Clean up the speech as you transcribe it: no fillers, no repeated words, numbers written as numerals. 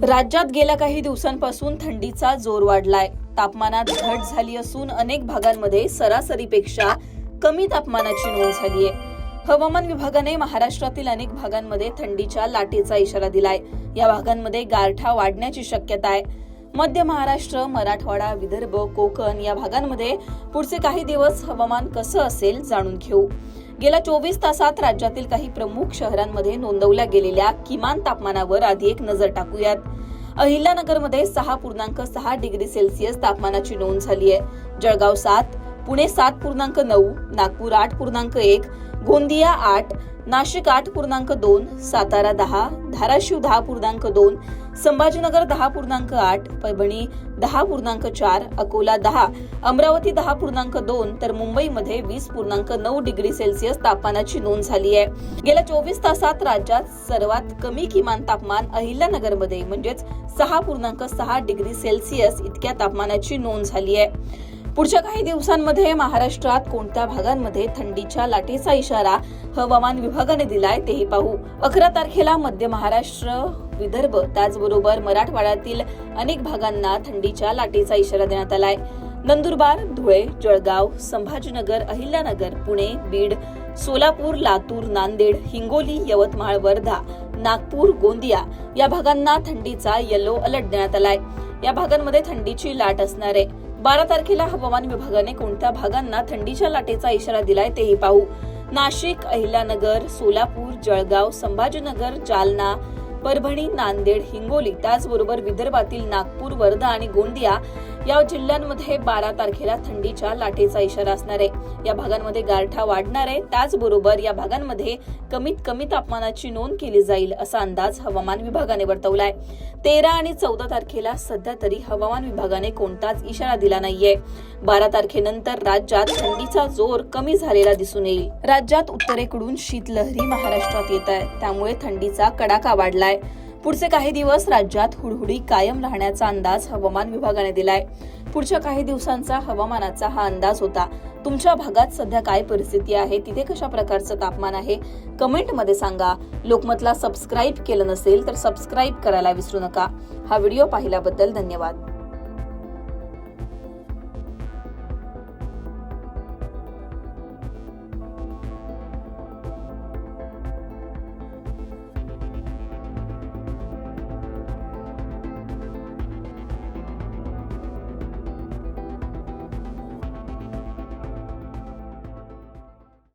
राज्यात गेल्या काही दिवसांपासून थंडीचा जोर वाढलाय. तापमानात घट झाली असून अनेक भागांमध्ये सरासरीपेक्षा कमी तापमानाची नोंद झालीय. हवामान विभागाने महाराष्ट्रातील अनेक भागांमध्ये थंडीच्या लाटेचा इशारा दिलाय. या भागांमध्ये गारठा वाढण्याची शक्यता आहे. मध्य महाराष्ट्र, मराठवाडा, विदर्भ, कोकण या भागांमध्ये पुढचे काही दिवस हवामान कसं असेल जाणून घेऊ. गेल्या 24 तासात राज्यातील काही प्रमुख शहरांमध्ये नोंदवल्या गेलेल्या किमान तापमानावर आधी एक नजर टाकूयात. अहिल्यानगरमध्ये 6.6 डिग्री सेल्सिअस तापमानाची नोंद झाली आहे. जळगाव 7, पुणे 7.9, नागपूर 8.1, गोंदिया 8, नाशिक 8.2, सातारा 10, धाराशिव 10.2, संभाजीनगर 10.8, परभणी 10.4, अकोला 10, अमरावती 10.2 तर मुंबईमध्ये 20.9 डिग्री सेल्सिअस तापमानाची नोंद झाली आहे. गेल्या 24 तासात राज्यात सर्वात कमी किमान तापमान अहिल्यानगरमध्ये म्हणजेच 6.6 डिग्री सेल्सिअस इतक्या तापमानाची नोंद झाली आहे. पुढच्या काही दिवसांमध्ये महाराष्ट्रात कोणत्या भागांमध्ये थंडीच्या लाटेचा इशारा हवामान विभागाने दिलाय तेही पाहू. 11 तारखेला मध्य महाराष्ट्र, विदर्भ त्याचबरोबर मराठवाड्यातील अनेक भागांना थंडीच्या लाटेचा इशारा देण्यात आलाय. नंदुरबार, धुळे, जळगाव, संभाजीनगर, अहिल्यानगर, पुणे, बीड, सोलापूर, लातूर, नांदेड, हिंगोली, यवतमाळ, वर्धा, नागपूर, गोंदिया या भागांना थंडीचा येलो अलर्ट देण्यात आलाय. या भागांमध्ये थंडीची लाट असणार आहे. 12 तारखेला हवामान विभागाने कोणत्या भागांना थंडीच्या लाटेचा इशारा दिलाय तेही पाहू. नाशिक, अहिल्यानगर, सोलापूर, जळगाव, संभाजीनगर, जालना, परभणी, नांदेड, हिंगोली त्याचबरोबर विदर्भातील नागपूर, वर्धा आणि गोंदिया या जिल्ह्यांमध्ये 12 तारखेला थंडीच्या लाटेचा इशारा असणार आहे. या भागांमध्ये गारठा वाढणार आहे. त्याचबरोबर या भागांमध्ये कमीत कमी तापमानाची नोंद केली जाईल असा अंदाज हवामान विभागाने वर्तवलाय. 13 आणि 14 तारखेला सध्या तरी हवामान विभागाने कोणताच इशारा दिला नाहीये. 12 तारखेनंतर राज्यात थंडीचा जोर कमी झालेला दिसून येईल. राज्यात उत्तरेकडून शीतलहरी महाराष्ट्रात येत आहे, त्यामुळे थंडीचा कडाका वाढलाय. पुढचे काही दिवस राज्यात हुडहुडी कायम राहण्याचा अंदाज हवामान विभागाने दिलाय. पुढच्या काही दिवसांचा हवामानाचा हा अंदाज होता. तुमच्या भागात सध्या काय परिस्थिती आहे, तिथे कशा प्रकारचं तापमान आहे, कमेंटमध्ये सांगा. लोकमतला सबस्क्राईब केलं नसेल तर सबस्क्राईब करायला विसरू नका. हा व्हिडिओ पाहिल्याबद्दल धन्यवाद.